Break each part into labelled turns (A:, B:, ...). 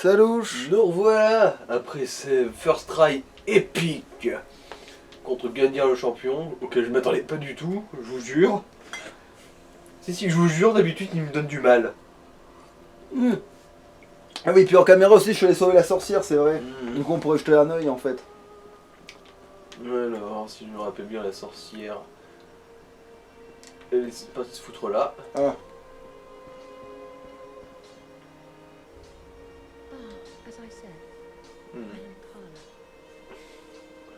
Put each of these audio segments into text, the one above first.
A: Salouche.
B: Nous revoilà après ces first try épiques contre Gandia le champion, auquel je m'attendais pas du tout, je vous jure. Si, je vous jure, d'habitude il me donne du mal.
A: Ah oui, puis en caméra aussi, je suis allé sauver la sorcière, c'est vrai.
B: Mmh.
A: Du coup, on pourrait jeter un oeil en fait.
B: Alors, si je me rappelle bien, la sorcière. Elle essaie pas de se foutre là.
A: Ah.
C: As I said, I
B: Hmm.
C: am Carla,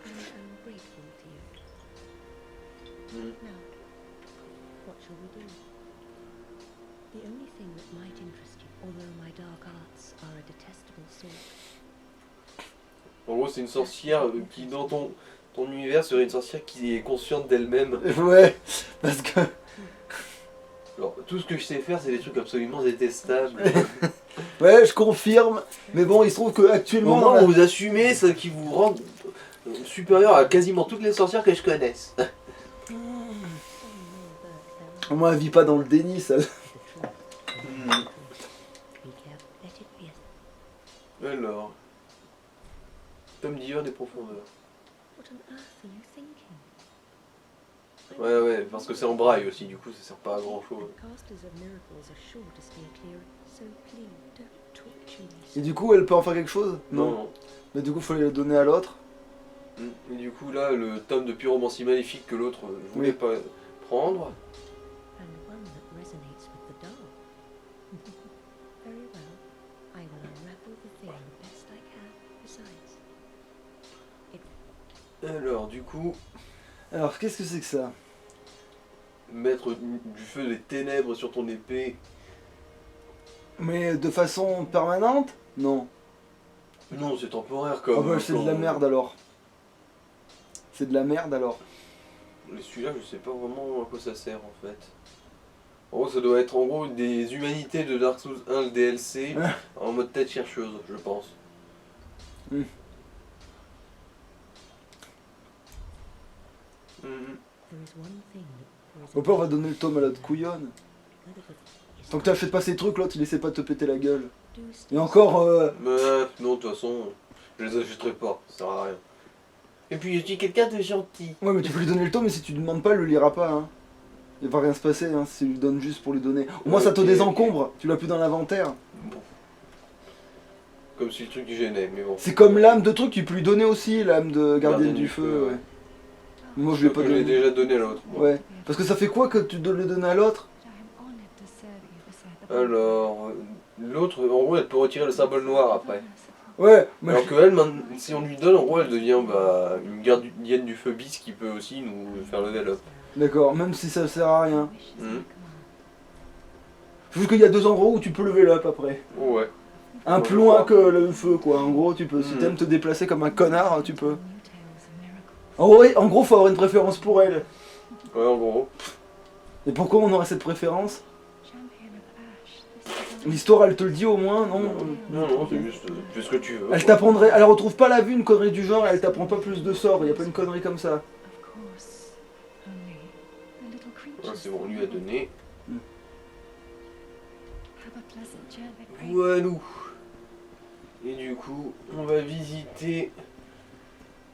C: and I am grateful to you.
B: Hmm.
C: Now, what shall we do? The only thing that might interest you, although my dark arts are a detestable sort.
B: En gros, c'est une sorcière qui, dans ton univers, serait une sorcière qui est consciente d'elle-même.
A: Ouais, parce que.
B: Alors, tout ce que je sais faire, c'est des trucs absolument détestables.
A: Ouais, je confirme. Mais bon, il se trouve que
B: Au
A: actuellement.
B: moins, vous assumez ce qui vous rend supérieur à quasiment toutes les sorcières que je connaisse.
A: Moi, elle vit pas dans le déni, ça.
C: Be careful. Let it be a...
B: Alors. Tome d'hiver des profondeurs.
C: What on earth are you thinking?
B: Ouais, parce que c'est en braille aussi, du coup, ça sert pas à grand chose.
C: The casters of miracles are sure to steer clear, so please don't torture me.
A: Et du coup, elle peut en faire quelque chose?
B: Non.
A: Mais du coup, il fallait le donner à l'autre.
B: Et du coup, là, le tome de pyromancie maléfique que l'autre voulait
A: Oui.
B: pas prendre.
C: And one that resonates with the dark. Very well. I will unravel the thing the best I can. Besides,
B: Alors, du coup,
A: Alors, qu'est-ce que c'est que ça?
B: mettre du feu des ténèbres sur ton épée.
A: Mais de façon permanente? Non.
B: Non, c'est temporaire
A: Ah
B: comme.
A: bah, c'est de la merde alors. C'est de la merde alors.
B: Mais celui-là, je sais pas vraiment à quoi ça sert en fait. En gros, ça doit être en gros des humanités de Dark Souls 1 le DLC en mode tête chercheuse, je pense.
A: Hmm.
B: Mhm.
C: there is one thing that
A: Au pire, on va donner le tome à l'autre couillonne. Tant que t'achètes pas ces trucs, l'autre il essaie pas de te péter la gueule. Et encore,
B: Mais non, de toute façon, je les achèterai pas, ça sert à rien. Et puis, je suis quelqu'un de gentil.
A: Ouais, mais tu peux lui donner le tome, mais si tu lui demandes pas, il le lira pas. Hein. Il va rien se passer hein, si tu lui donnes juste pour lui donner. Au moins, ça te
B: Ok,
A: désencombre, tu l'as plus dans l'inventaire.
B: Bon. Comme si le truc du gênait, mais bon.
A: C'est comme l'âme de truc, tu peux lui donner aussi, l'âme de gardienne du feu. Ouais. Mais moi, je l'ai pas
B: Je l'ai
A: donné.
B: déjà donné à l'autre. moi.
A: Ouais. Parce que ça fait quoi que tu dois le donner à l'autre?
B: Alors, l'autre, en gros, elle peut retirer le symbole noir après.
A: Ouais, mais
B: Alors que elle, si on lui donne, en gros, elle devient une gardienne du feu bis qui peut aussi nous faire level up.
A: d'accord, même si ça sert à rien.
B: Mhm.
A: Juste qu'il y a deux endroits où tu peux lever l'up après.
B: Ouais.
A: Un
B: Ouais,
A: plus
B: je
A: loin
B: crois.
A: que le feu, quoi. En gros, tu peux. Si
B: Mhm.
A: t'aimes te déplacer comme un connard, tu peux. En gros, faut avoir une préférence pour elle.
B: Ouais, en gros.
A: Et pourquoi on aurait cette préférence? L'histoire, elle te le dit au moins, non?
B: Non, c'est juste, fais ce que tu veux.
A: Elle t'apprendrait. Elle retrouve pas la vue, une connerie du genre, et elle t'apprend pas plus de sorts. Y a pas une connerie comme ça.
B: Ouais, c'est bon, on lui a donné.
A: Mm.
B: Voilà. Et du coup, on va visiter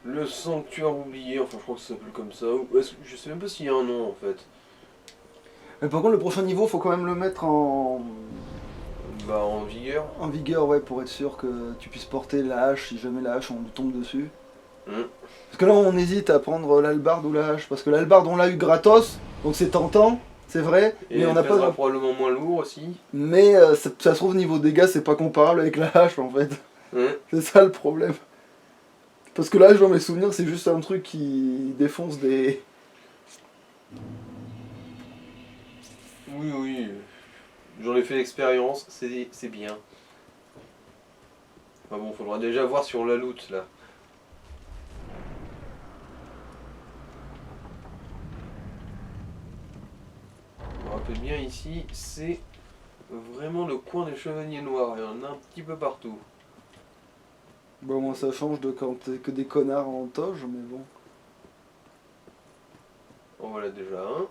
B: le sanctuaire oublié. Enfin, je crois que ça s'appelle comme ça. Je sais même pas s'il y a un nom en fait.
A: Mais par contre, le prochain niveau, faut quand même le mettre
B: Bah, en vigueur.
A: en vigueur, ouais, pour être sûr que tu puisses porter la hache si jamais la hache on lui tombe dessus.
B: Mm.
A: Parce que là, on hésite à prendre l'hallebarde ou la hache. Parce que l'hallebarde, on l'a eu gratos, donc c'est tentant, c'est vrai.
B: Et
A: mais on n'a
B: elle pèsera
A: pas.
B: probablement moins lourd aussi.
A: Mais ça se trouve, niveau dégâts, c'est pas comparable avec la hache en fait.
B: Mm.
A: C'est ça le problème. Parce que là, dans mes souvenirs, c'est juste un truc qui défonce des.
B: Oui. J'en ai fait l'expérience, c'est bien. Enfin bon, faudra déjà voir si on la loot là. Je me rappelle bien ici, c'est vraiment le coin des chevaliers noirs. Il y en a un petit peu partout.
A: Bon, moi, ça change de quand t'es que des connards en toge, mais bon.
B: En voilà déjà un.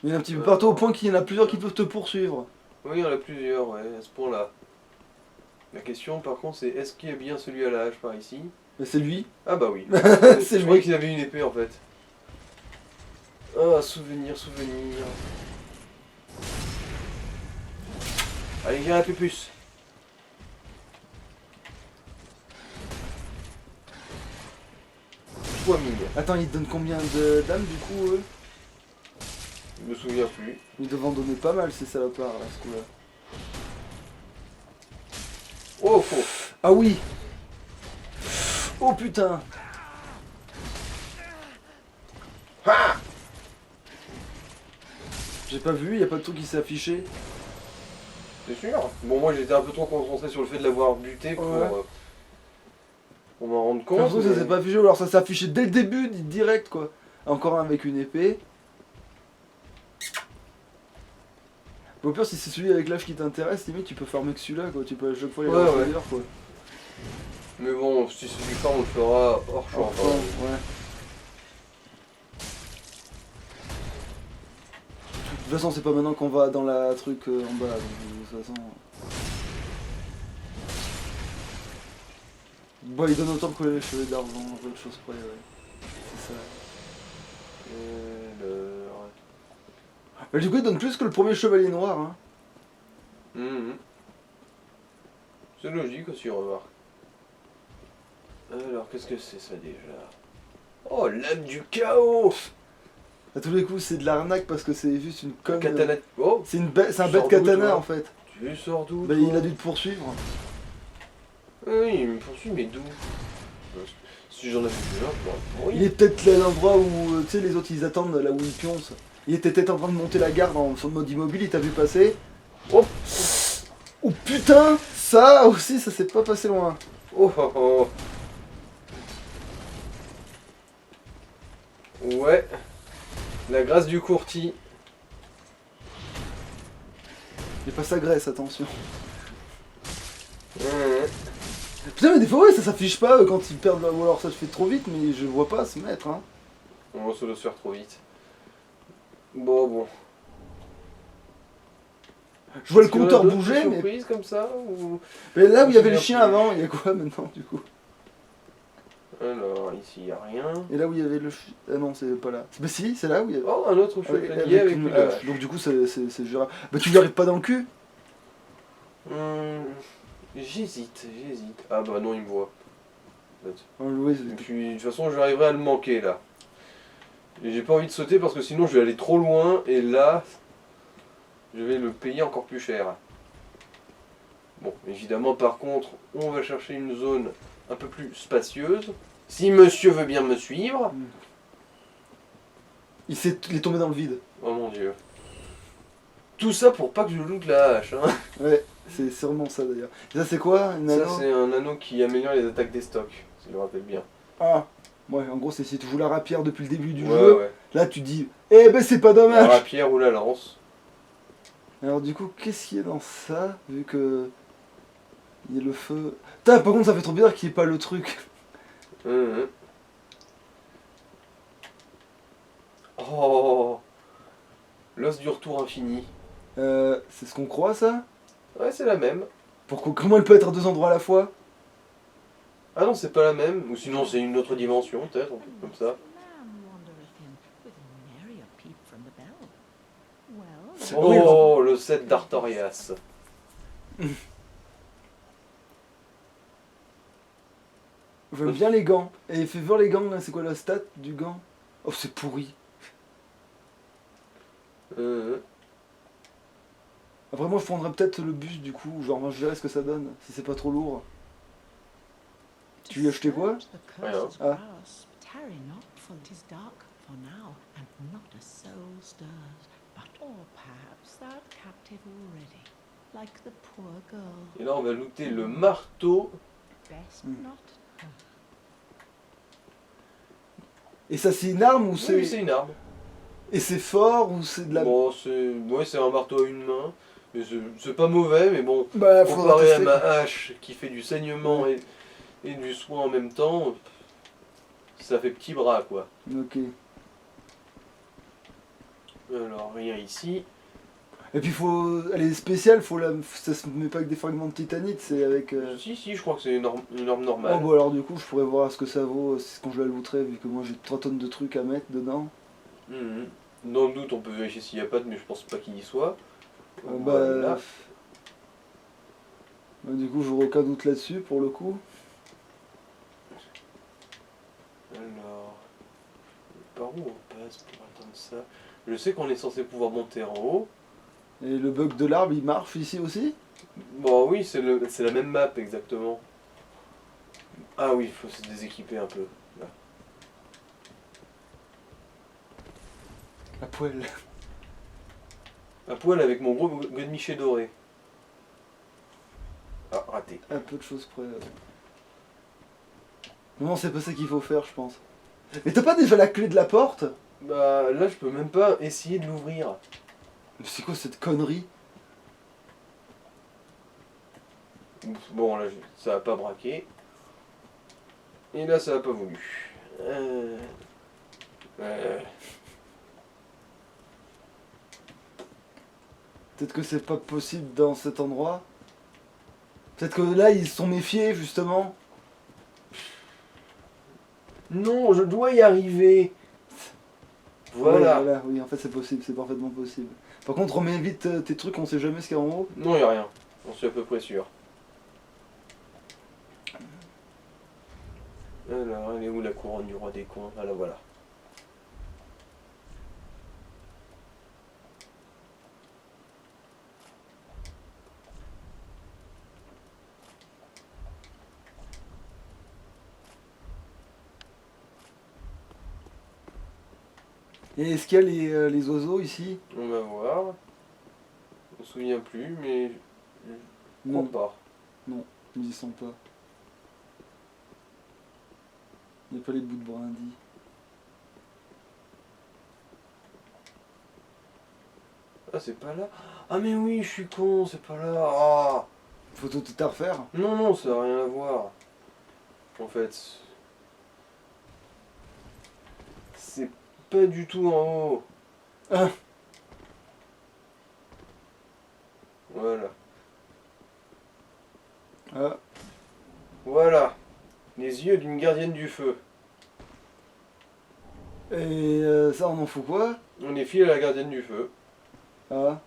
A: Il y en a un petit peu partout au point qu'il y en a plusieurs qui peuvent te poursuivre.
B: Oui, il y en a plusieurs, ouais, à ce point-là. La question par contre c'est est-ce qu'il y a bien celui à la hache par ici?
A: Mais c'est lui.
B: Ah bah oui.
A: C'est
B: Je croyais qu'il avait une épée en fait. Ah, souvenir, souvenir. Allez, viens la pépus. Toi, mine.
A: Attends, ils te donnent combien de d'âmes du coup eux?
B: Je me souviens plus.
A: Ils doivent en donner pas mal ces salopards là, ce coup-là.
B: Oh, faux.
A: Ah oui. Oh putain.
B: Ah,
A: J'ai pas vu, y a pas de truc qui s'est affiché.
B: c'est sûr. Bon, moi j'étais un peu trop concentré sur le fait de l'avoir buté
A: Ouais.
B: pour m'en rendre
A: J'ai
B: compte.
A: l'impression que ça
B: mais-
A: s'est pas affiché ou alors ça s'est affiché dès le début, direct quoi. Encore un avec une épée. Au pire, si c'est celui avec l'âge qui t'intéresse, limite tu peux farmer que celui-là quoi. Tu peux à chaque fois les
B: Ouais,
A: avoir
B: ouais.
A: ailleurs, quoi.
B: Mais bon, si c'est du temps, on le fera hors champ.
A: Enfin, ouais. De toute façon, c'est pas maintenant qu'on va dans la truc en bas, donc de toute façon. Bon, il donne autant que les cheveux d'argent, autre chose près, ouais. C'est ça.
B: Alors...
A: Bah, du coup, il donne plus que le premier chevalier noir, hein.
B: Mhm. C'est logique aussi, on remarque. Alors, qu'est-ce que c'est ça déjà? Oh, l'âme du chaos!
A: À tous les coups, c'est de l'arnaque parce que c'est juste une conne.
B: Katana. Oh,
A: C'est un
B: Tu
A: bête
B: sors d'où,
A: katana
B: toi
A: en fait.
B: tu sors d'où?
A: Bah,
B: toi
A: il a dû te poursuivre.
B: Oui, il me poursuit, mais d'où? Si j'en avais vu un, bon,
A: Il est peut-être là l'endroit où tu sais les autres ils attendent là où ils pioncent. Il était peut-être en train de monter la garde en son mode immobile, il t'a vu passer.
B: Oh,
A: Oh putain, ça aussi ça s'est pas passé loin.
B: oh, oh, oh. Ouais. La grâce du courtier.
A: Il pas sa graisse, attention.
B: Mhm.
A: Putain mais des fois ouais ça s'affiche pas quand ils perdent ou alors ça se fait trop vite mais je vois pas se mettre hein.
B: On se doit se faire trop vite. Bon.
A: Je vois le
B: Est-ce qu'il y en a
A: compteur
B: d'autres
A: bouger mais...
B: surprises comme ça ou...
A: mais là où il y avait le
B: Je me
A: chien
B: souviens plus.
A: avant, il y a quoi maintenant du coup?
B: Alors, ici, il n'y a rien.
A: Et là où il y avait le chien... Ah non c'est pas là. Mais si, c'est là où il y avait...
B: Oh, un autre chevalier avec une hache.
A: Donc du coup c'est gérable. Bah tu lui arrives pas dans le cul?
B: J'hésite. Ah bah non, il me voit.
A: Ah, oui,
B: Et puis, de toute façon, j'arriverai à le manquer là. Et j'ai pas envie de sauter parce que sinon je vais aller trop loin et là, je vais le payer encore plus cher. Bon, évidemment, par contre, on va chercher une zone un peu plus spacieuse. Si monsieur veut bien me suivre.
A: il est tombé dans le vide.
B: Oh mon dieu. Tout ça pour pas que je loot la hache. Hein.
A: Ouais, c'est sûrement ça d'ailleurs. Et ça c'est quoi? Une
B: Ça,
A: anneau?
B: c'est un anneau qui améliore les attaques des stocks, si je me rappelle bien.
A: Ah, ouais, en gros c'est si tu joues la rapière depuis le début du
B: Ouais,
A: jeu,
B: ouais.
A: là tu dis, eh ben c'est pas
B: La
A: dommage.
B: rapière ou la lance.
A: Alors du coup, qu'est-ce qu'il y a dans ça, vu que il y a le feu. Putain, par contre ça fait trop bizarre qu'il n'y ait pas le truc.
B: Mhm. Oh, l'os du retour infini.
A: C'est ce qu'on croit ça?
B: Ouais, c'est la même.
A: Comment elle peut être à deux endroits à la fois?
B: Ah non, c'est pas la même. Ou sinon, c'est une autre dimension, peut-être, un truc comme ça.
C: Man wandereth in with nary a peep from the bell. Well,
A: Oui,
B: Oh, le set d'Artorias.
A: J'aime bien les gants. Et fais voir les gants là, c'est quoi la stat du gant? Oh c'est pourri. Après moi je prendrais peut-être le bus du coup, genre je verrai ce que ça donne, si c'est pas trop lourd. Tu lui as acheté quoi?
C: Disturbs the curse's
A: Ah.
C: grasp. Tarry not, for 'tis dark for now, and not a soul stirs. But or perhaps thou captive already, like the poor girl.
B: Et là, on va looter le marteau.
C: Best
A: Hmm.
C: not.
A: Et ça c'est une arme ou c'est...
B: Oui, c'est une arme.
A: Et c'est fort ou c'est de la...
B: Bon, c'est un marteau à une main. Mais c'est pas mauvais, mais bon,
A: Bah faudra
B: comparé à
A: tester.
B: ma hache qui fait du saignement et du soin en même temps, ça fait petit bras, quoi.
A: Ok.
B: Alors, rien ici.
A: Et puis elle est spéciale, ça se met pas avec des fragments de titanite, c'est avec...
B: Si, je crois que c'est une arme
A: Oh
B: normale.
A: bon alors du coup je pourrais voir ce que ça vaut quand je la looterai, vu que moi j'ai 3 tonnes de trucs à mettre dedans.
B: Mhm. Dans le doute, on peut vérifier s'il n'y a pas de, mais je pense pas qu'il y soit.
A: Bah, du coup j'aurai aucun doute là-dessus pour le coup.
B: Alors, par où on passe pour atteindre ça? Je sais qu'on est censé pouvoir monter en haut.
A: Et le bug de l'arbre il marche ici aussi?
B: Bon, oui, c'est la même map exactement. Ah oui, il faut se déséquiper un peu. Là.
A: La poêle.
B: À poil avec mon gros godemiché doré. Ah, raté.
A: À peu de choses près. Non, c'est pas ça qu'il faut faire, je pense. Mais t'as pas déjà la clé de la porte?
B: Bah là, je peux même pas essayer de l'ouvrir.
A: Mais c'est quoi cette connerie?
B: Bon, là, ça a pas braqué. Et là, ça a pas voulu.
A: Peut-être que c'est pas possible dans cet endroit. Peut-être que là ils se sont méfiés justement.
B: Non, je dois y arriver. Voilà.
A: Ouais, voilà, oui, en fait c'est possible, c'est parfaitement possible. Par contre, remets vite tes trucs, on sait jamais ce qu'il y a en haut.
B: Non, y a rien. J'en suis à peu près sûr. Alors, elle est où la couronne du roi des cons? Ah, la voilà.
A: Et est-ce qu'il y a les oiseaux ici?
B: On va voir. Je me souviens plus, mais je crois
A: Non,
B: pas.
A: ils y sont pas. Il n'y a pas les bouts de brindilles.
B: Ah, c'est pas là? Ah, mais oui, je suis con, c'est pas là. Ah.
A: Faut tout à refaire.
B: Non, non, ça n'a rien à voir. En fait, c'est pas du tout en haut.
A: Ah.
B: Voilà.
A: Ah.
B: Voilà. Les yeux d'une gardienne du feu.
A: Et ça on en fout quoi?
B: On est filé à la gardienne du feu.
A: Ah.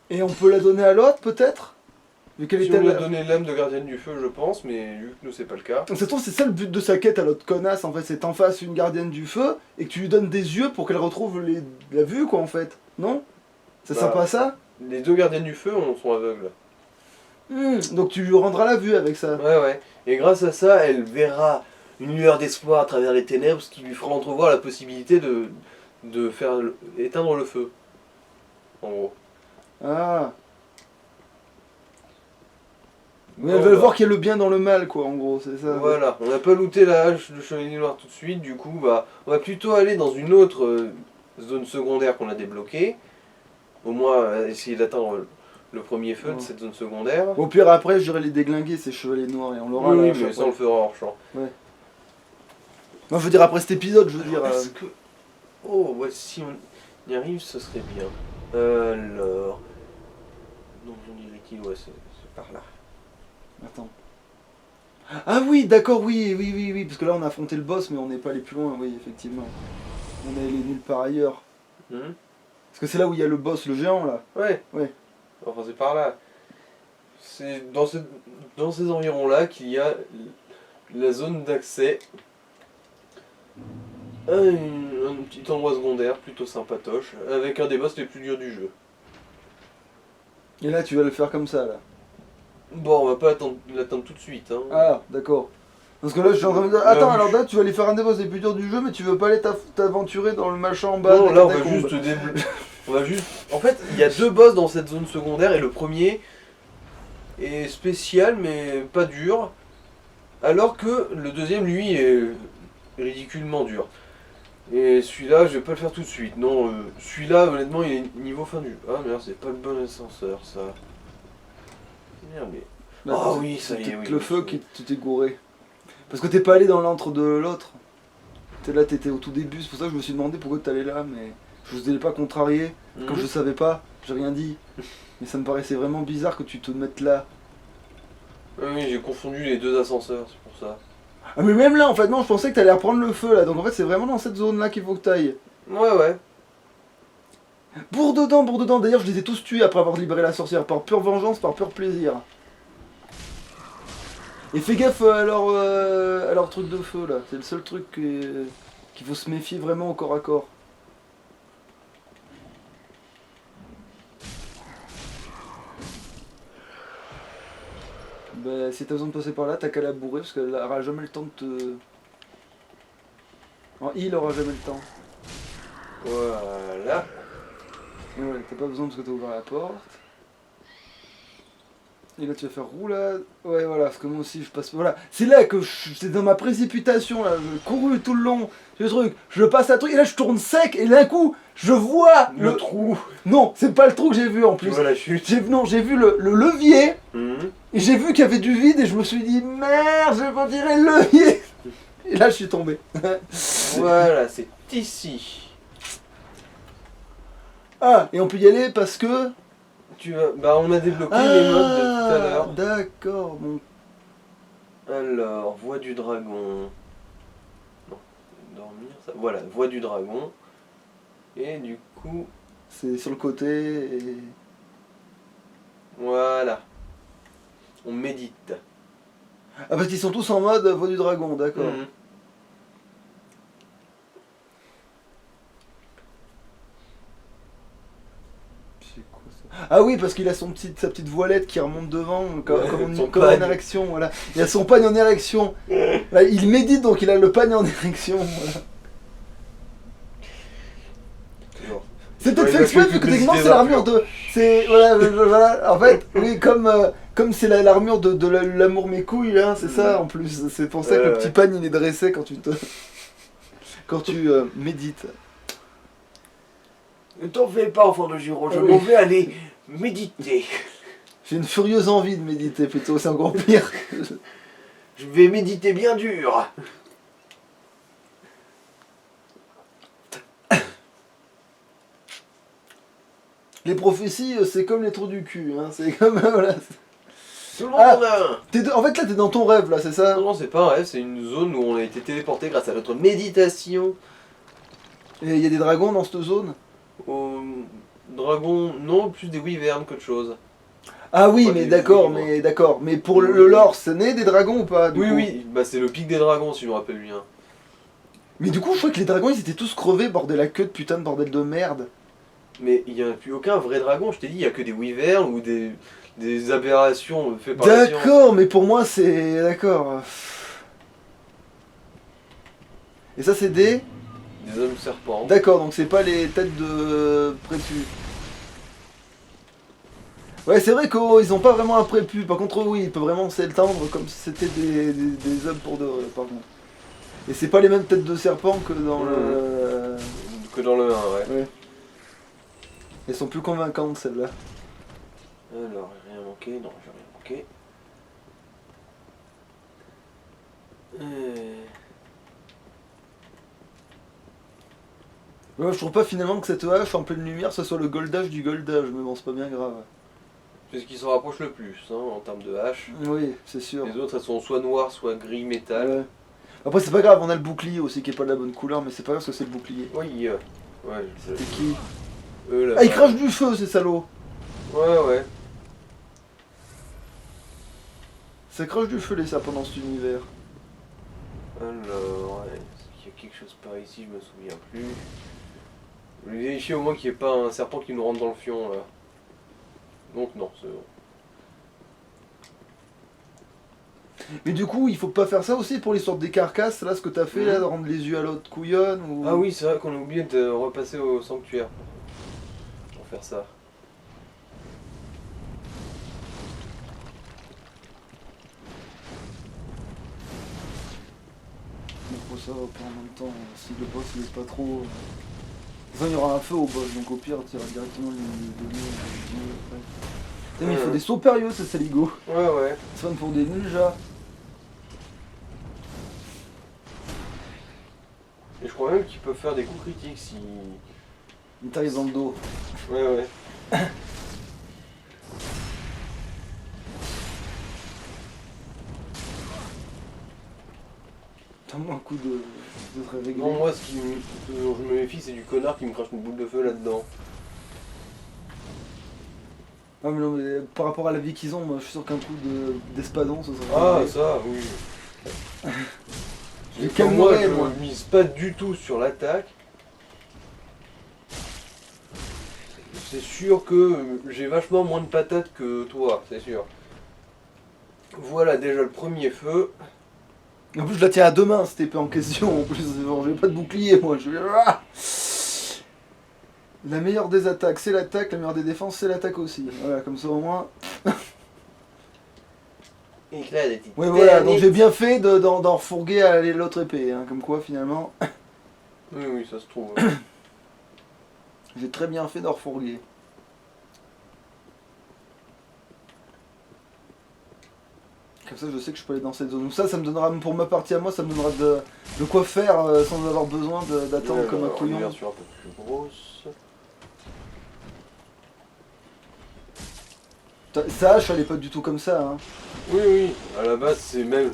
A: Et on peut la donner à l'autre peut-être? Vu qu'elle
B: Si
A: était
B: on lui a
A: là.
B: donné l'âme de gardienne du feu, je pense, mais vu que nous c'est pas le cas.
A: Ça se trouve, c'est ça le but de sa quête à l'autre connasse en fait, c'est t'en fasses une gardienne du feu et que tu lui donnes des yeux pour qu'elle retrouve la vue quoi en fait, non? C'est
B: Bah.
A: sympa ça?
B: Les deux gardiennes du feu sont aveugles.
A: Donc tu lui rendras la vue avec ça.
B: Ouais, ouais. Et grâce à ça, elle verra une lueur d'espoir à travers les ténèbres, ce qui lui fera entrevoir la possibilité de faire éteindre le feu. En gros.
A: Ah. Mais
B: Bon,
A: elle veut
B: bah,
A: voir qu'il y a le bien dans le mal quoi en gros, c'est ça.
B: Voilà, on n'a pas looté la hache de chevalier noir tout de suite, du coup, bah, on va plutôt aller dans une autre zone secondaire qu'on a débloquée. Au moins, essayer d'atteindre le premier feu de cette zone secondaire.
A: Au pire après j'irai les déglinguer ces chevaliers noirs et on l'aura
B: Oui,
A: là.
B: mais ça on le fera hors champ.
A: Non, je veux dire après cet épisode, je veux dire.
B: Est-ce que... Oh, ouais, si on y arrive, ce serait bien. Alors... Donc, on dirait-il, ouais, c'est par là.
A: Attends. Ah oui, d'accord, oui, parce que là on a affronté le boss mais on n'est pas allé plus loin, oui, effectivement. On est allé nulle part ailleurs. Parce que c'est là où il y a le boss, le géant là.
B: Ouais.
A: Ouais.
B: Enfin, c'est par là. C'est dans ces environs-là qu'il y a la zone d'accès à un petit endroit secondaire plutôt sympatoche, avec un des boss les plus durs du jeu.
A: Et là tu vas le faire comme ça là.
B: Bon, on va pas l'atteindre tout de suite. Hein.
A: Ah, d'accord. Parce que là je suis en train de me dire, attends, alors là tu vas aller faire un des boss les plus durs du jeu mais tu veux pas aller t'aventurer dans le machin en bas.
B: Non,
A: des
B: là on va
A: catacombes.
B: juste on va juste... En fait, il y a deux boss dans cette zone secondaire et le premier est spécial mais pas dur. Alors que le deuxième, lui, est ridiculement dur. Et celui-là, je vais pas le faire tout de suite. Non, celui-là, honnêtement, il est niveau fin du jeu. Ah merde, c'est pas le bon ascenseur, ça. Merde, mais...
A: Là,
B: Ah
A: c'est-
B: oui, ça y est,
A: c'est
B: oui.
A: le feu qui t'es gouré. Parce que t'es pas allé dans l'antre de l'autre. T'es là, t'étais au tout début, c'est pour ça que je me suis demandé pourquoi t'allais là, mais... Je vous ai pas contrarié. Comme
B: Mhm.
A: je savais pas, j'ai rien dit. Mais ça me paraissait vraiment bizarre que tu te mettes là.
B: Oui, j'ai confondu les deux ascenseurs, c'est pour ça.
A: Ah mais même là en fait non, je pensais que t'allais reprendre le feu là. Donc en fait c'est vraiment dans cette zone là qu'il faut que t'ailles.
B: Ouais.
A: Bourre dedans. D'ailleurs je les ai tous tués après avoir libéré la sorcière. Par pure vengeance, par pur plaisir. Et fais gaffe à leur truc de feu là. C'est le seul truc qu'il faut se méfier vraiment au corps à corps. Bah, si t'as besoin de passer par là, t'as qu'à la bourrer parce qu'elle aura jamais le temps de te... Il aura jamais le temps.
B: Voilà.
A: Et ouais, t'as pas besoin parce que t'as ouvert la porte. Et là tu vas faire roulade. Ouais voilà, parce que moi aussi je passe... Voilà, c'est là que c'est dans ma précipitation là, je couru tout le long, le truc, je passe un truc et là je tourne sec et d'un coup je vois
B: Le trou.
A: Non, c'est pas le trou que j'ai vu en
B: Tu
A: plus.
B: vois la chute.
A: Non, j'ai vu le levier
B: Mhm.
A: et j'ai vu qu'il y avait du vide et je me suis dit merde, je vais pas tirer le levier. Et là je suis tombé.
B: Voilà, c'est ici.
A: Ah, et on peut y aller parce que...
B: Bah, on a débloqué les modes de tout à l'heure.
A: D'accord, bon.
B: Alors, voix du dragon. Non, dormir, ça. Voilà, voix du dragon. Et du coup,
A: C'est sur le côté et...
B: voilà. On médite.
A: Ah parce qu'ils sont tous en mode voix du dragon, d'accord.
B: Mhm.
A: C'est quoi ça? Ah oui, parce qu'il a sa petite voilette qui remonte devant, comme
B: son
A: en
B: pagne.
A: érection, voilà. Il a son pagne en érection. Là, il médite donc il a le pagne en érection, voilà.
B: Genre,
A: C'est peut-être
B: Ouais,
A: fait
B: il a
A: exprès
B: fait
A: vu que
B: publicité
A: techniquement c'est l'armure
B: d'impur.
A: de... C'est... Voilà, voilà, en fait, oui, comme c'est l'armure de l'amour mes couilles, là, c'est ça en plus. C'est pour ça que le petit
B: Ouais.
A: pagne il est dressé quand tu te... quand tu médites.
B: Ne t'en fais pas, enfant de Giro, je
A: Ah oui.
B: m'en vais aller méditer.
A: J'ai une furieuse envie de méditer plutôt, c'est encore pire.
B: Je vais méditer bien dur.
A: Les prophéties, c'est comme les trous du cul, hein. C'est comme... voilà.
B: Tout le monde
A: Ah.
B: en a un.
A: En fait là t'es dans ton rêve là, c'est ça?
B: Non, c'est pas un rêve, c'est une zone où on a été téléporté grâce à notre méditation.
A: Et il y a des dragons dans cette zone?
B: Au dragon, non, plus des wyverns qu'autre chose.
A: Ah oui,
B: Pas
A: mais
B: des
A: d'accord,
B: dragons.
A: mais pour
B: Oui,
A: le
B: oui.
A: lore, c'est né des dragons ou pas du
B: Oui,
A: coup
B: oui, bah c'est le pic des dragons si je me rappelle bien.
A: Mais du coup, je crois que les dragons ils étaient tous crevés, bordel à queue de putain de bordel de merde.
B: Mais il n'y a plus aucun vrai dragon, je t'ai dit, il n'y a que des wyverns ou des aberrations faites par la science.
A: D'accord, mais pour moi c'est. D'accord. Et ça c'est des.
B: Des hommes serpents.
A: D'accord, donc c'est pas les têtes de prépu. Ouais, c'est vrai qu'ils ont pas vraiment un prépu. Par contre, oui, ils peuvent vraiment s'étendre comme si c'était des hommes pour de vrai, par contre. Et c'est pas les mêmes têtes de serpent que dans le.
B: Que dans le 1, ouais.
A: Ouais. Elles sont plus convaincantes celles-là.
B: Alors, j'ai rien manqué, non, j'ai rien manqué.
A: Ouais, je trouve pas finalement que cette hache en pleine lumière ce soit le goldage du goldage, mais bon, c'est pas bien grave.
B: C'est ce qui s'en rapproche le plus, hein, en termes de hache.
A: Oui, c'est sûr.
B: Les autres, elles sont soit noires, soit gris métal.
A: Ouais. Après, c'est pas grave, on a le bouclier aussi qui est pas de la bonne couleur, mais c'est pas grave parce que c'est le bouclier.
B: Oui, ouais,
A: C'est qui
B: eux là.
A: Ah, ils crachent du feu, ces salauds.
B: Ouais.
A: Ça crache du feu les sapins dans cet univers.
B: Alors, ouais, est-ce qu'il y a quelque chose par ici, je me souviens plus. Je vais vérifier au moins qu'il n'y ait pas un serpent qui nous rentre dans le fion là. Donc non, c'est bon.
A: Mais du coup, il faut pas faire ça aussi pour l'histoire des carcasses, là, ce que t'as fait, là, de rendre les yeux à l'autre couillonne ou...
B: Ah oui, c'est vrai qu'on a oublié de repasser au sanctuaire pour faire ça.
A: Il faut ça pas en même temps, si le boss il est pas trop... De toute façon, il y aura un feu au boss, donc au pire, tu iras directement le lieu après. Putain, mais il faut des sauts périlleux, ces saligots.
B: Ouais.
A: C'est fun pour des ninjas.
B: Et je crois même qu'ils peuvent faire des coups critiques si...
A: Il t'arrive dans le dos.
B: Ouais.
A: Tellement un coup de se régler.
B: Non, moi, dont je me méfie, c'est du connard qui me crache une boule de feu là-dedans.
A: Ah, mais non, mais par rapport à la vie qu'ils ont, moi je suis sûr qu'un coup d'espadon, ce serait.
B: Ah, ça, oui.
A: Je
B: Comme moi,
A: calmerais,
B: je
A: moi.
B: mise pas du tout sur l'attaque. C'est sûr que j'ai vachement moins de patates que toi, c'est sûr. Voilà déjà le premier feu.
A: En plus, je la tiens à deux mains cette épée en question. En plus, j'ai pas de bouclier, moi. Ah, la meilleure des attaques, c'est l'attaque. La meilleure des défenses, c'est l'attaque aussi. Voilà, comme ça au moins.
B: Éclat de petite
A: Oui, voilà, donc
B: ternite.
A: j'ai bien fait d'en refourguer à l'autre épée. Hein, comme quoi, finalement,
B: Oui, ça se trouve.
A: j'ai très bien fait d'en refourguer. Comme ça, je sais que je peux aller dans cette zone. Donc ça me donnera, pour ma partie à moi, ça me donnera de quoi faire sans avoir besoin d'attendre comme un couillon.
B: Une version un peu plus grosse.
A: Sa hache, elle est pas du tout comme ça. Hein.
B: Oui, à la base c'est même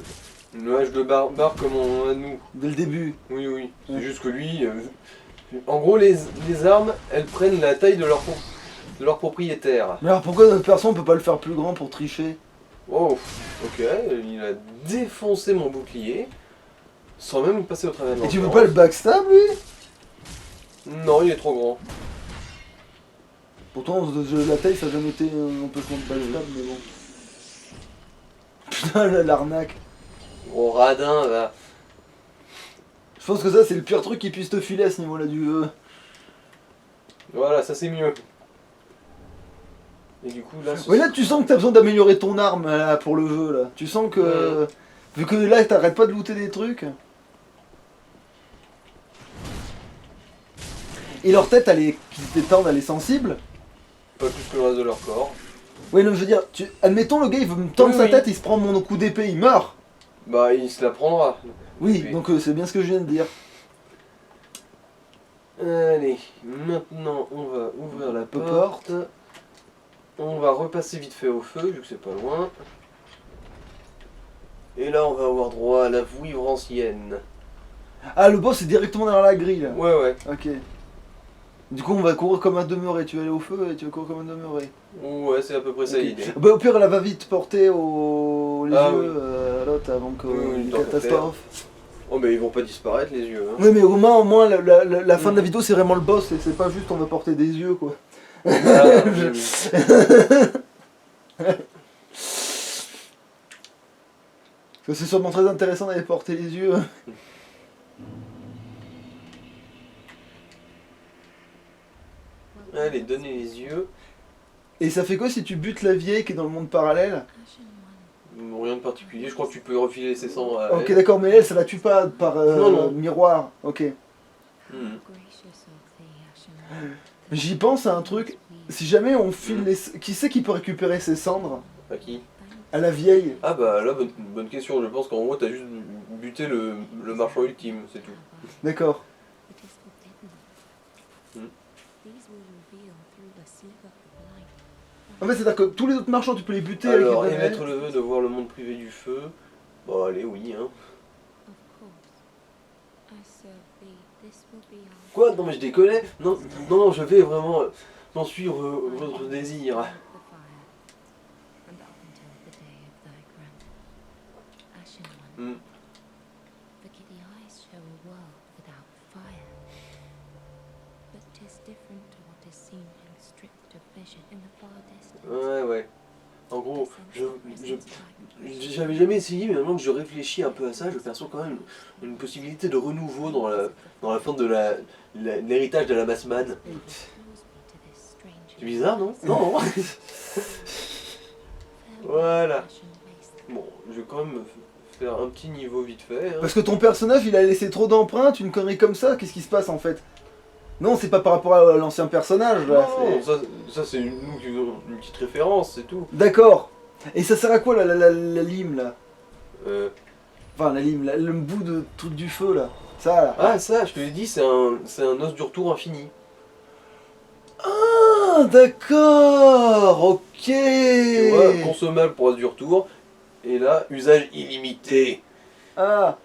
B: une hache de barbare comme on a nous.
A: Dès le début.
B: Oui. C'est
A: Ouais.
B: juste que lui. En gros, les armes, elles prennent la taille de leur propriétaire.
A: Mais alors pourquoi notre perso on peut pas le faire plus grand pour tricher?
B: Oh, ok, il a défoncé mon bouclier sans même passer au travers de
A: Et tu veux
B: l'encre.
A: pas le backstab lui?
B: Non, il est trop grand.
A: Pourtant la taille ça a jamais été un empêchement de backstab mais bon. Putain l'arnaque.
B: Gros radin là.
A: Je pense que ça c'est le pire truc qui puisse te filer à ce niveau là du jeu.
B: Voilà, ça c'est mieux. Et du coup là.
A: Ouais là tu sens que t'as besoin d'améliorer ton arme là, pour le jeu là. Tu sens que. Vu que là t'arrêtes pas de looter des trucs. Et leur tête elle est. Qui t'étendent, elle est sensible.
B: Pas plus que le reste de leur corps.
A: Ouais non je veux dire, admettons le gars il veut me tendre
B: Oui,
A: sa
B: oui.
A: tête, il se prend mon coup d'épée, il meurt.
B: Bah il se la prendra.
A: Oui,
B: Oui.
A: donc c'est bien ce que je viens de dire.
B: Allez, maintenant on va ouvrir la porte. On va repasser vite fait au feu, vu que c'est pas loin. Et là on va avoir droit à la vouivre ancienne.
A: Ah le boss est directement derrière la grille là.
B: Ouais.
A: Ok. Du coup on va courir comme un demeuré, tu vas aller au feu et tu vas courir comme un demeuré.
B: Ouais, c'est à peu près ça
A: Ok.
B: l'idée.
A: Bah au pire elle va vite porter les
B: Ah,
A: yeux
B: oui.
A: à l'autre avant que
B: Oui,
A: une
B: tant qu'à
A: catastrophe.
B: Oh mais ils vont pas disparaître les yeux. Hein.
A: Oui mais au moins la fin de la vidéo c'est vraiment le boss et c'est pas juste on va porter des yeux quoi.
B: Ah,
A: Parce que c'est sûrement très intéressant d'aller porter les yeux.
B: Allez, donnez les yeux.
A: Et ça fait quoi si tu butes la vieille qui est dans le monde parallèle?
B: Rien de particulier, je crois que tu peux refiler ses sangs à
A: Ok
B: elle.
A: d'accord mais elle ça la tue pas par
B: Non.
A: miroir. Ok.
B: Hmm.
A: J'y pense à un truc. Si jamais on file les... Qui c'est qui peut récupérer ses cendres?
B: À qui?
A: À la vieille.
B: Ah bah là, bonne question. Je pense qu'en gros, t'as juste buté le marchand ultime, c'est tout.
A: D'accord. En fait c'est-à-dire que tous les autres marchands tu peux les buter
B: Alors,
A: avec les
B: émettre le vœu de voir le monde privé du feu. Bon, allez, oui, hein. Quoi? Non mais je déconne. Non, je vais vraiment m'en suivre votre désir. Hmm. Ouais. En gros, j'avais jamais essayé, mais maintenant que je réfléchis un peu à ça, je perçois quand même une possibilité de renouveau dans la forme de l'héritage de la Massman. C'est bizarre, non? Non. Voilà. Bon, je vais quand même faire un petit niveau vite fait. Hein.
A: Parce que ton personnage il a laissé trop d'empreintes, une connerie comme ça, qu'est-ce qui se passe en fait? Non c'est pas par rapport à l'ancien personnage là.
B: Non, ça c'est une petite référence, c'est tout.
A: D'accord. Et ça sert à quoi la lime là?
B: Euh,
A: La lime, le bout de truc du feu là. Ça là.
B: Ah ça, je te l'ai dit, c'est un os du retour infini.
A: Ah, d'accord, ok.
B: Tu vois, consommable pour As du retour. Et là, usage illimité.
A: Ah.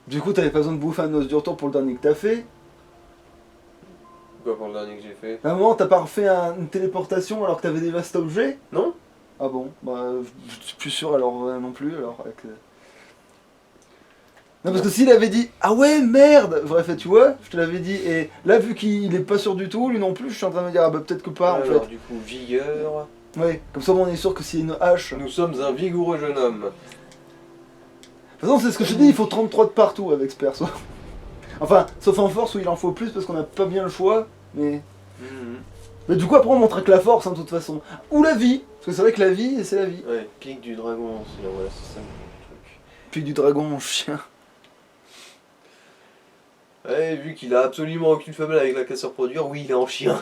A: Du coup, t'avais pas besoin de bouffer un os du retour pour le dernier que t'as fait.
B: Quoi pour le dernier que j'ai fait?
A: À un moment, t'as pas refait une téléportation alors que t'avais déjà cet objet?
B: Non?
A: Ah bon, bah je suis plus sûr alors non plus alors. Non parce que s'il avait dit ah ouais merde, j'aurais fait tu vois, je te l'avais dit et là vu qu'il est pas sûr du tout, lui non plus, je suis en train de me dire ah bah peut-être que pas en
B: Alors,
A: fait.
B: du coup, vigueur.
A: Ouais, comme ça on est sûr que s'il y a une hache.
B: Nous sommes un vigoureux jeune homme.
A: De toute façon c'est ce que je te dis, il faut 33 de partout avec ce perso. Enfin, sauf en force où il en faut plus parce qu'on a pas bien le choix, mais. Mais du coup après on montre que la force hein, de toute façon. Ou la vie, parce que c'est vrai que la vie c'est la vie.
B: Ouais, pique du dragon, c'est voilà, c'est ça le truc.
A: Puis du dragon mon chien.
B: Ouais, vu qu'il a absolument aucune femelle avec la casseur produire, oui, il est en chien.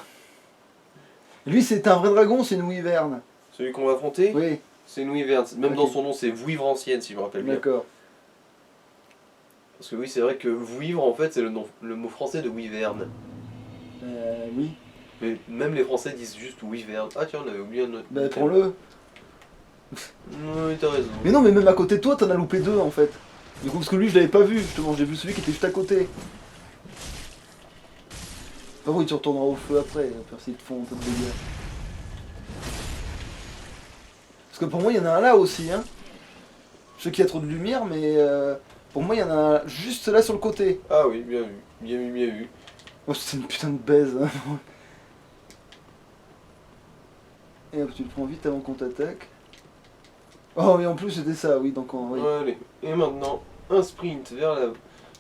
A: Lui c'est un vrai dragon, c'est une wyvern.
B: Celui qu'on va affronter,
A: Oui,
B: c'est une wyvern. Même dans
A: Ok.
B: son nom, c'est vouivre ancienne, si je me rappelle bien.
A: d'accord.
B: Parce que oui, c'est vrai que vouivre, en fait, c'est le mot français de wyvern.
A: Oui.
B: Mais même les Français disent juste wyvern. Ah tiens, on avait oublié un autre.
A: Bah prends-le.
B: Oui, t'as raison.
A: Mais non mais même à côté de toi t'en as loupé deux en fait. Du coup parce que lui je l'avais pas vu justement, j'ai vu celui qui était juste à côté. Enfin oui tu retourneras au feu après, s'ils te font un peu de dégâts. Parce que pour moi il y en a un là aussi hein. Je sais qu'il y a trop de lumière mais pour moi il y en a un juste là sur le côté.
B: Ah oui, bien vu. Bien vu, bien vu.
A: Oh c'est une putain de baise hein. Et hop tu le prends vite avant qu'on t'attaque. Oh mais en plus c'était ça oui donc oui.
B: Allez, et maintenant, un sprint vers la...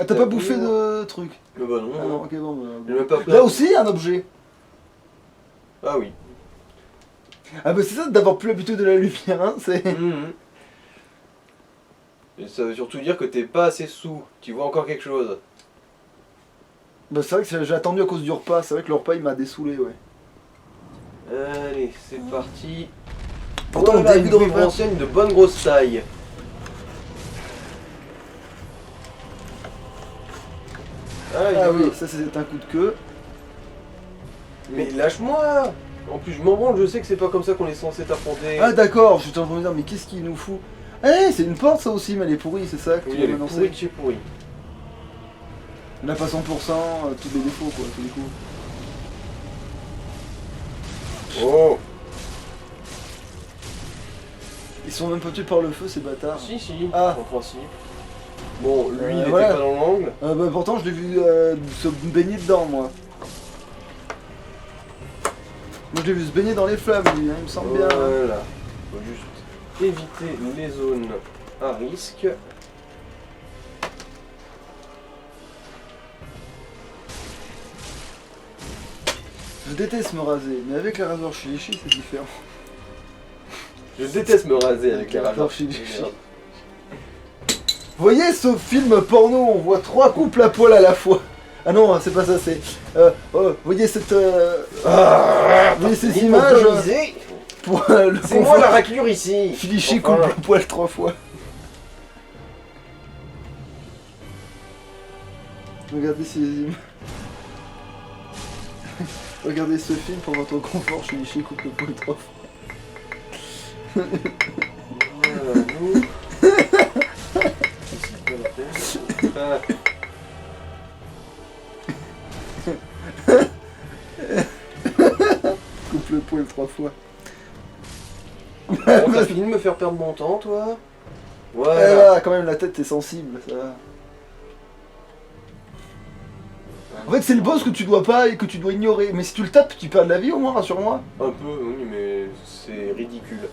A: Ah t'as pas bouffé de truc.
B: Le bah non,
A: Ah non ok bon bah,
B: j'ai même pas pris
A: là aussi un objet.
B: Ah oui.
A: Ah bah c'est ça d'avoir plus l'habitude de la lumière hein, c'est...
B: Et ça veut surtout dire que t'es pas assez sous, tu vois encore quelque chose.
A: Bah c'est vrai que j'ai attendu à cause du repas, c'est vrai que le repas il m'a dessoulé ouais.
B: Allez, c'est parti.
A: Pourtant
B: Voilà,
A: au début
B: une
A: de
B: vouivre
A: repas...
B: ancienne de bonne grosse taille.
A: Ah oui, ça c'est un coup de queue.
B: Mais lâche-moi. En plus, je m'en branle, je sais que c'est pas comme ça qu'on est censé t'affronter.
A: Ah d'accord, je suis en train de me dire mais qu'est-ce qu'il nous fout. Eh c'est une porte ça aussi mais elle est pourrie, c'est ça que
B: Oui,
A: tu
B: elle
A: vas
B: est
A: m'annoncer.
B: pourrie de chez pourri.
A: Elle n'a pas 100%, tous les défauts quoi, tous les coups.
B: Oh.
A: Ils sont même pas tués par le feu ces bâtards.
B: Si, si,
A: Ah.
B: en principe. Bon, lui, il était
A: voilà.
B: pas dans l'angle.
A: Bah pourtant je l'ai vu se baigner dedans moi. Moi je l'ai vu se baigner dans les flammes lui, hein, il me semble bien.
B: Voilà. Faut juste éviter les zones à risque.
A: Je déteste me raser, mais avec la rasoir Shilishi c'est différent.
B: Je déteste me raser avec les
A: D'accord,
B: rasoirs.
A: je suis déchiré. Vous voyez ce film porno, on voit 3 couples à poil à la fois. Ah non, c'est pas ça, c'est... vous voyez cette... vous voyez ces images pour le
B: C'est moi la raclure ici.
A: Shilishi
B: Enfin,
A: couple à poil 3 fois. Regardez ces images. Regardez ce film pour votre confort, Shilishi couple à poil 3 fois.
B: Voilà, nous. Ah.
A: Coupe le poil 3 fois.
B: Bon, t'as fini de me faire perdre mon temps, toi? Voilà.
A: Voilà, quand même la tête est sensible, ça va. En fait c'est le boss que tu dois pas et que tu dois ignorer. Mais si tu le tapes, tu perds de la vie au moins, rassure-moi.
B: Un peu, oui, mais c'est ridicule.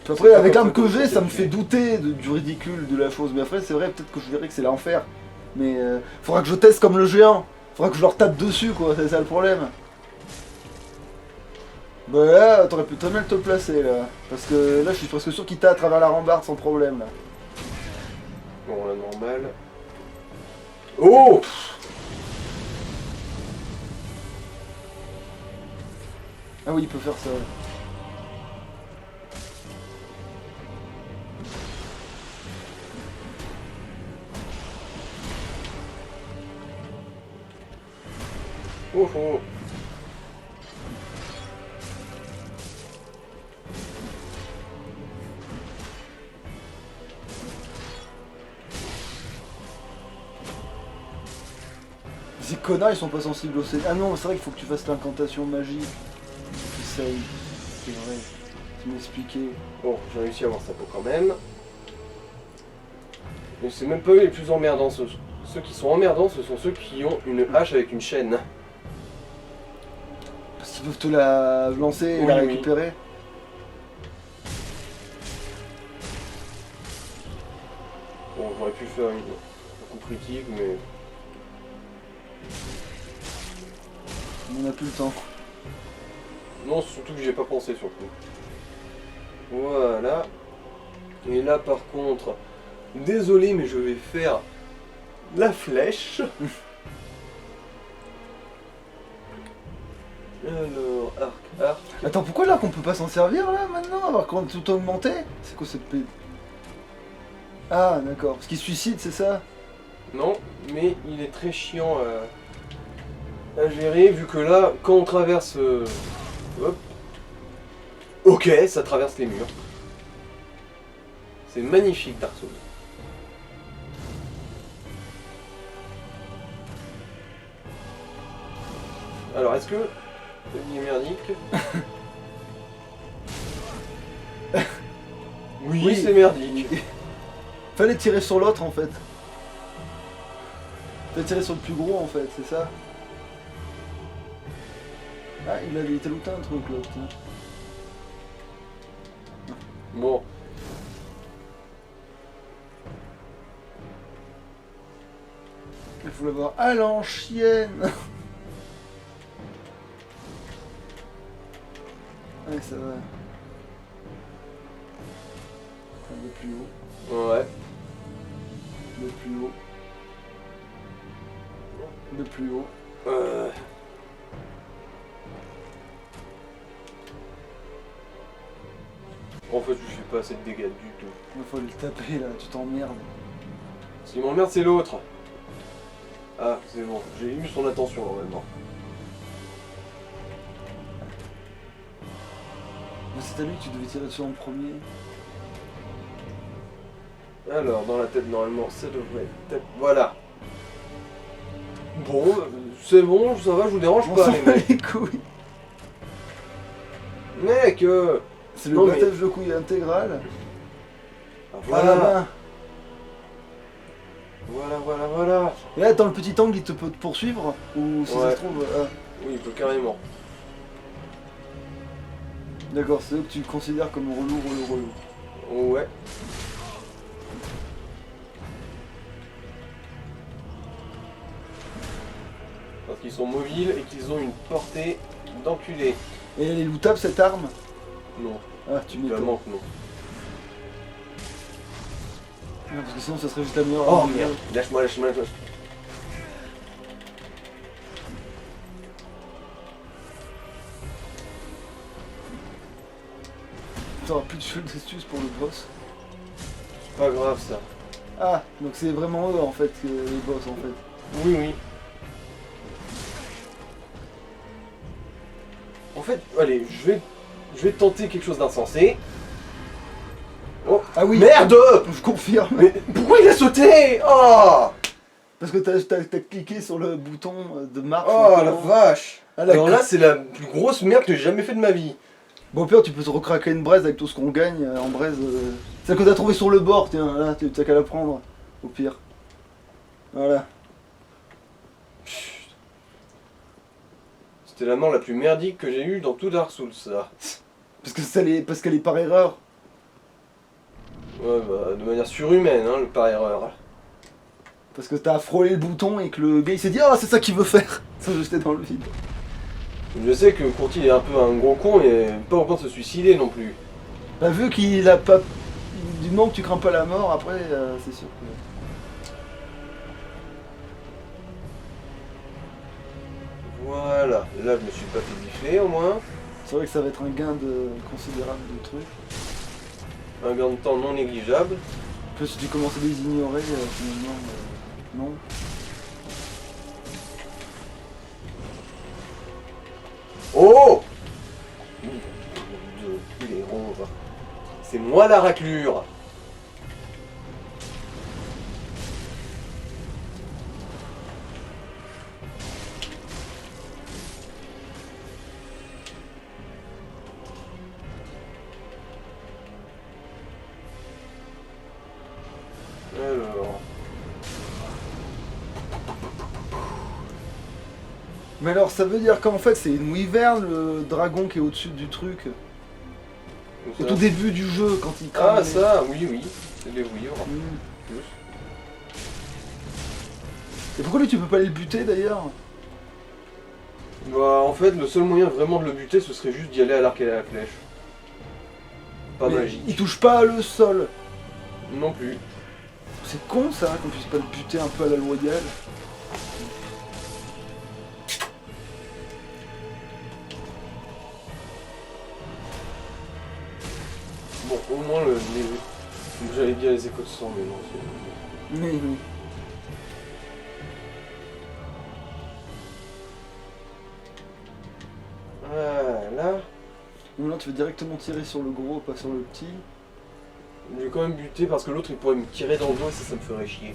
A: Après avec
B: pas
A: l'arme
B: comme
A: que
B: ça
A: j'ai,
B: que
A: ça me
B: tu
A: fait
B: es.
A: douter du ridicule de la chose. Mais après c'est vrai, peut-être que je verrai que c'est l'enfer. Mais faudra que je teste comme le géant. Faudra que je leur tape dessus quoi, c'est ça le problème. Bah là, t'aurais pu très mal te placer là. Parce que là je suis presque sûr qu'il t'a à travers la rambarde sans problème là.
B: Bon, la normale. Oh!
A: Ah oui, il peut faire ça. Ouais.
B: Oh, oh.
A: Ces connards ils sont pas sensibles au C. Ah non, c'est vrai qu'il faut que tu fasses l'incantation magique. Essaye. C'est vrai. Tu m'expliquais.
B: Bon, j'ai réussi à avoir sa peau quand même. Mais c'est même pas eux les plus emmerdants. Ceux qui sont emmerdants, ce sont ceux qui ont une hache avec une chaîne.
A: Parce qu'ils peuvent te la lancer et
B: Oui,
A: la
B: oui.
A: récupérer.
B: Bon, j'aurais pu faire un coup critique, mais...
A: On n'a plus le temps.
B: Non, surtout que j'y ai pas pensé surtout. Voilà. Et là par contre, désolé mais je vais faire la flèche. Alors, arc.
A: Attends, pourquoi là qu'on peut pas s'en servir là maintenant alors qu'on a tout augmenté? C'est quoi cette p... Ah d'accord, parce qu'il se suicide c'est ça?
B: Non, mais il est très chiant à gérer vu que là, quand on traverse... hop. Ok, ça traverse les murs. C'est magnifique Dark Souls. Alors, est-ce que il est merdique? Oui, c'est merdique.
A: Fallait tirer sur l'autre en fait. Fallait tirer sur le plus gros en fait, c'est ça? Ah, il a looté un truc l'autre. Tiens.
B: Bon.
A: Il faut l'avoir à l'ancienne. Ouais, ça va. Un peu plus haut.
B: Ouais.
A: De plus haut. De plus haut.
B: En fait, je fais pas assez de dégâts du tout.
A: Il faut le taper là, tu t'emmerdes.
B: Ce qui m'emmerde, c'est l'autre. Ah, c'est bon. J'ai eu son attention normalement.
A: Mais c'est à lui que tu devais tirer dessus en premier.
B: Alors, dans la tête, normalement, ça devrait être tête. Voilà. Bon, c'est bon, ça va, je vous dérange
A: On
B: pas,
A: s'en
B: les
A: bat
B: mecs.
A: les couilles.
B: Mec,
A: C'est le
B: Non, mais-
A: battage de couilles intégral.
B: ah,
A: À la main.
B: Voilà.
A: Et là, dans le petit angle, il te peut te poursuivre. Ou si ça
B: Ouais.
A: se trouve.
B: Oui, il peut carrément.
A: D'accord, c'est eux que tu considères comme relou.
B: Ouais. Parce qu'ils sont mobiles et qu'ils ont une portée d'enculé.
A: Et elle est lootable cette arme?
B: Non,
A: Ah, tu m'étonnes.
B: évidemment que non.
A: Ah, parce que sinon, ça serait juste la meilleure
B: Oh
A: arme.
B: merde, lâche-moi.
A: T'auras plus de feu d'astuce pour le boss.
B: C'est pas grave ça.
A: Ah, donc c'est vraiment eux en fait, les boss en fait.
B: Oui. En fait, allez, je vais tenter quelque chose d'insensé. Oh,
A: Ah oui,
B: merde!
A: je confirme.
B: Mais pourquoi il a sauté? Oh!
A: Parce que t'as cliqué sur le bouton de marche.
B: Oh la
A: notamment.
B: vache!
A: Ah, la
B: Alors là,
A: cra-
B: c'est la plus grosse merde que j'ai jamais fait de ma vie.
A: Bon, au pire, tu peux te recraquer une braise avec tout ce qu'on gagne en braise. C'est celle que t'as trouvé sur le bord, tiens, là, t'as qu'à la prendre. Au pire. Voilà.
B: C'était la mort la plus merdique que j'ai eue dans tout Dark Souls, ça.
A: Parce qu'elle est par erreur.
B: Ouais, bah, de manière surhumaine, hein, par erreur.
A: Parce que t'as frôlé le bouton et que le gars il s'est dit ah c'est ça qu'il veut faire. Sans jeter dans le vide.
B: Je sais que Courti est un peu un gros con et pas au point de se suicider non plus.
A: Bah vu qu'il a pas. Du moment que tu crains pas la mort, après c'est sûr que.
B: Voilà, là je me suis pas fait bifler au moins.
A: C'est vrai que ça va être un gain de considérable de trucs.
B: Un gain de temps non négligeable.
A: En plus si tu commences à les ignorer, finalement. Non.
B: Oh! Les ronds. C'est moi la raclure.
A: Mais alors ça veut dire qu'en fait c'est une wyvern le dragon qui est au-dessus du truc. Au tout début du jeu quand il crame.
B: Ah ça, oui, c'est les wyverns.
A: Et pourquoi lui tu peux pas aller le buter d'ailleurs?
B: Bah en fait le seul moyen vraiment de le buter ce serait juste d'y aller à l'arc et à la flèche. Pas
A: Mais
B: magique.
A: il touche pas le sol.
B: Non plus.
A: C'est con ça qu'on puisse pas le buter un peu à la loyale.
B: Bon au moins j'allais dire les échos de sang mais non c'est...
A: Oui.
B: Voilà.
A: Donc là tu veux directement tirer sur le gros, pas sur le petit.
B: Je vais quand même buter parce que l'autre il pourrait me tirer dans le dos et ça me ferait chier.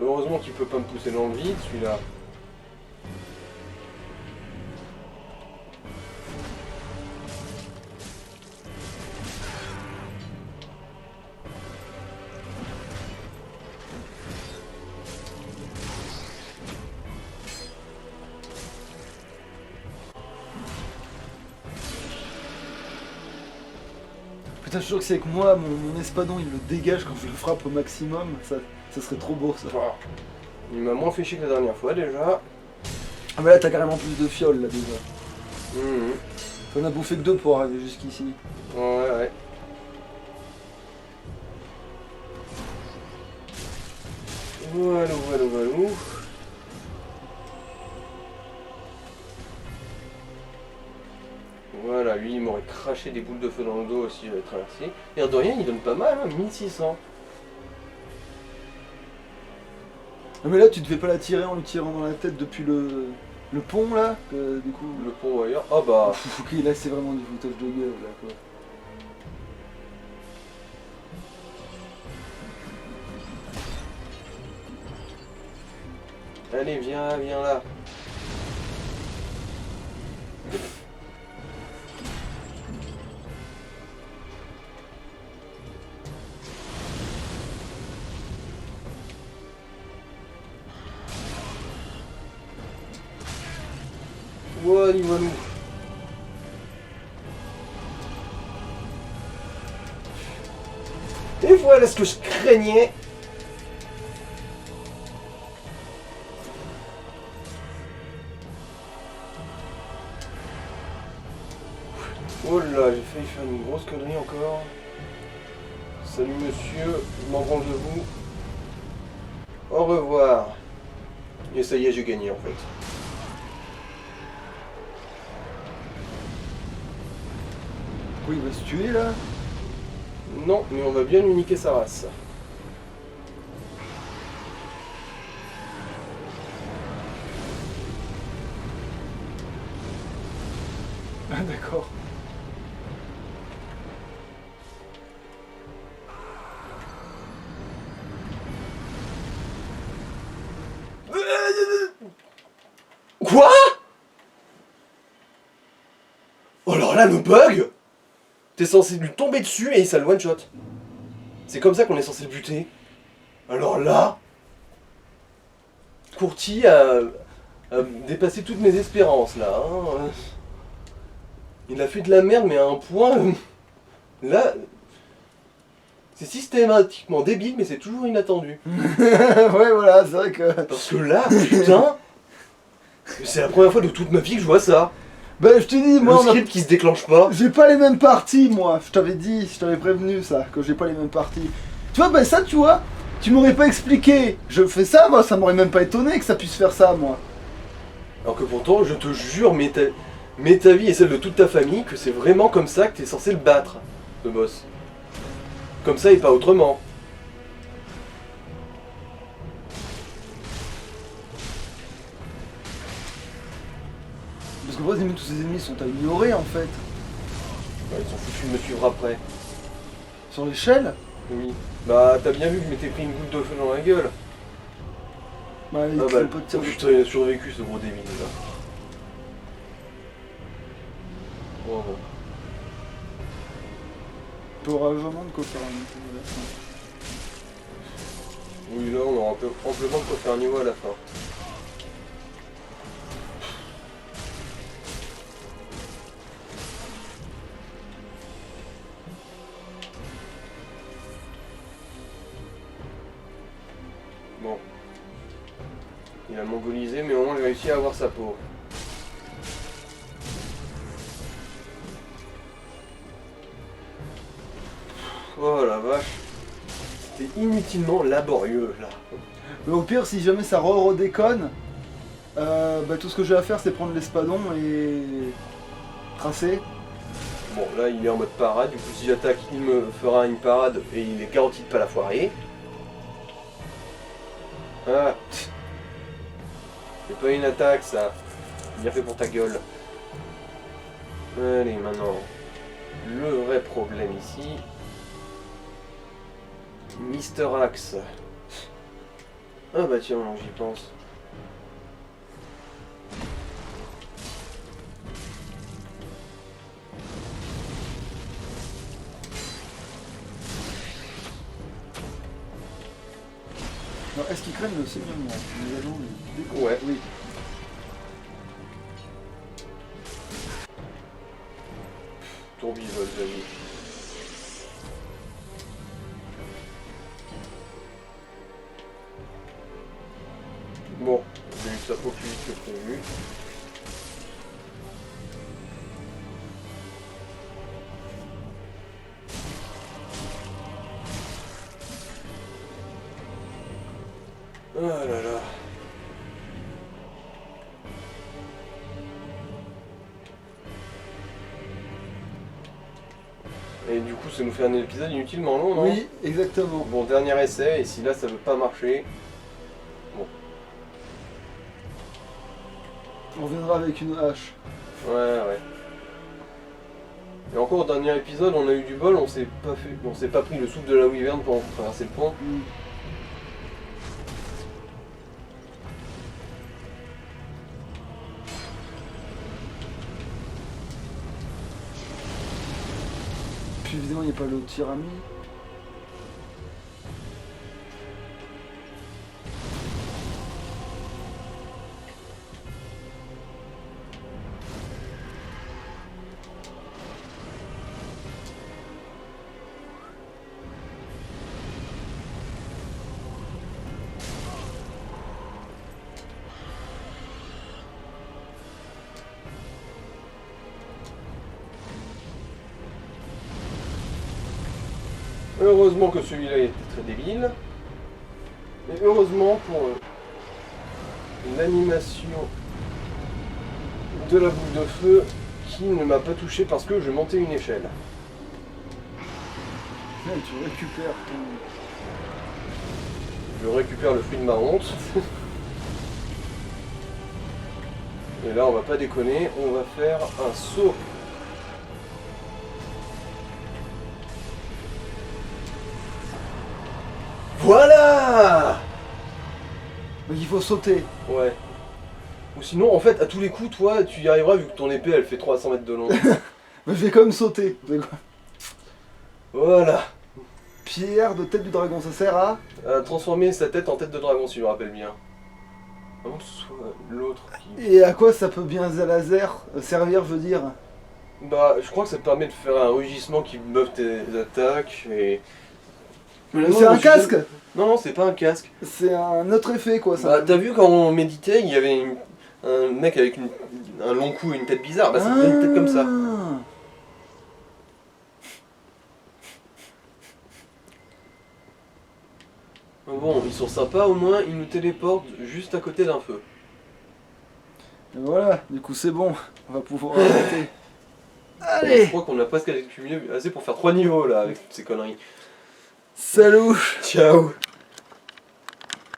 B: Heureusement qu'il peut pas me pousser dans le vide celui-là.
A: Putain je suis sûr que c'est avec moi, mon espadon il le dégage quand je le frappe au maximum, ça serait trop beau ça.
B: Il m'a moins fait chier que la dernière fois déjà.
A: Ah mais là t'as carrément plus de fioles là déjà.
B: Mmh.
A: T'en as bouffé que 2 pour arriver jusqu'ici.
B: Ouais. Voilà. Voilà, lui il m'aurait craché des boules de feu dans le dos si j'avais traversé. Et de rien, il donne pas mal, hein, 1600.
A: Ah mais là tu devais pas la tirer en lui tirant dans la tête depuis le pont là, que, du coup...
B: Le pont ailleurs. Ah bah...
A: Ok là c'est vraiment du foutage de gueule là quoi.
B: Allez, viens là. Voilà. Et voilà ce que je craignais. Oh là, j'ai failli faire une grosse connerie encore. Salut monsieur, je m'en branle de vous. Au revoir. Et ça y est, j'ai gagné en fait.
A: Quoi il va se tuer là?
B: Non, mais on va bien lui niquer sa race.
A: Ah d'accord.
B: Quoi? Oh alors là, le bug! T'es censé lui tomber dessus et ça le one-shot. C'est comme ça qu'on est censé le buter. Alors là... Courtier a dépassé toutes mes espérances là. Hein. Il a fait de la merde mais à un point... Là... C'est systématiquement débile mais c'est toujours inattendu.
A: Ouais voilà, c'est vrai que...
B: Parce que là, putain... C'est la première fois de toute ma vie que je vois ça.
A: Bah je te dis, moi...
B: Le script qui se déclenche pas.
A: J'ai pas les mêmes parties moi, je t'avais dit, je t'avais prévenu ça, que j'ai pas les mêmes parties. Tu vois, bah ça tu vois, tu m'aurais pas expliqué. Je fais ça, moi ça m'aurait même pas étonné que ça puisse faire ça moi.
B: Alors que pourtant, je te jure, mais ta vie et celle de toute ta famille, que c'est vraiment comme ça que t'es censé le battre, ce boss. Comme ça et pas autrement.
A: que moi, tous ces ennemis sont à ignorer en fait.
B: Ils sont foutus de me suivre après.
A: Sur l'échelle,
B: Oui. Bah t'as bien vu que je m'étais pris une goutte de feu dans la gueule.
A: bah il
B: Ah
A: faut
B: bah
A: pas te tirer.
B: putain il a survécu ce gros débile là. Oh, bon.
A: T'auras vraiment de quoi faire un niveau à la fin.
B: Oui là on aura amplement de quoi faire un niveau à la fin. Bon. Il a mongolisé mais au moins j'ai réussi à avoir sa peau. Oh la vache. C'était inutilement laborieux là.
A: Mais au pire, si jamais ça redéconne, bah, tout ce que j'ai à faire c'est prendre l'espadon et tracer.
B: Bon là il est en mode parade, du coup si j'attaque il me fera une parade et il est garanti de pas la foirer. Ah. C'est pas une attaque ça. Bien fait pour ta gueule. Allez maintenant. Le vrai problème ici. Mister Axe. Ah bah tiens, j'y pense.
A: Alors, est-ce qu'ils craignent le saignement? Nous allons les découvrir.
B: Ouais.
A: Oui.
B: Tourbillon, j'avoue. Bon, j'ai eu sa peau plus vite que prévu. Ah là là. Et du coup, ça nous fait un épisode inutilement long, non?
A: Oui, exactement.
B: Bon, dernier essai, et si là ça veut pas marcher, bon.
A: On reviendra avec une hache.
B: Ouais. Et encore au dernier épisode, on a eu du bol, on s'est pas pris le souffle de la wyvern pour traverser le pont.
A: Mm. Puis évidemment, il n'y a pas le tirami.
B: Heureusement que celui-là était très débile. Et heureusement pour l'animation de la boule de feu qui ne m'a pas touché parce que je montais une échelle.
A: Ouais, tu récupères ton...
B: Je récupère le fruit de ma honte. Et là on va pas déconner, on va faire un saut. Voilà!
A: Donc il faut sauter.
B: Ouais. Ou sinon, en fait, à tous les coups, toi, tu y arriveras vu que ton épée, elle fait 300 mètres de long.
A: Mais je vais quand même sauter.
B: Voilà.
A: Pierre de tête du dragon, ça sert à...
B: Transformer sa tête en tête de dragon, si je me rappelle bien. Avant que ce soit l'autre qui...
A: Et à quoi ça peut bien Zalazer servir, je veux dire?
B: Bah, je crois que ça te permet de faire un rugissement qui meuf tes attaques et...
A: C'est un casque.
B: Non, c'est pas un casque.
A: C'est un autre effet, quoi. Ça.
B: Bah, t'as vu quand on méditait, il y avait un mec avec un long cou et une tête bizarre. Bah, ça te donne une tête comme ça. Bon, ils sont sympas, au moins, ils nous téléportent juste à côté d'un feu.
A: Et voilà, du coup c'est bon. On va pouvoir arrêter. Allez.
B: Je crois qu'on a presque accumulé assez pour faire 3 niveaux, là, avec toutes ces conneries.
A: Salut.
B: Ciao.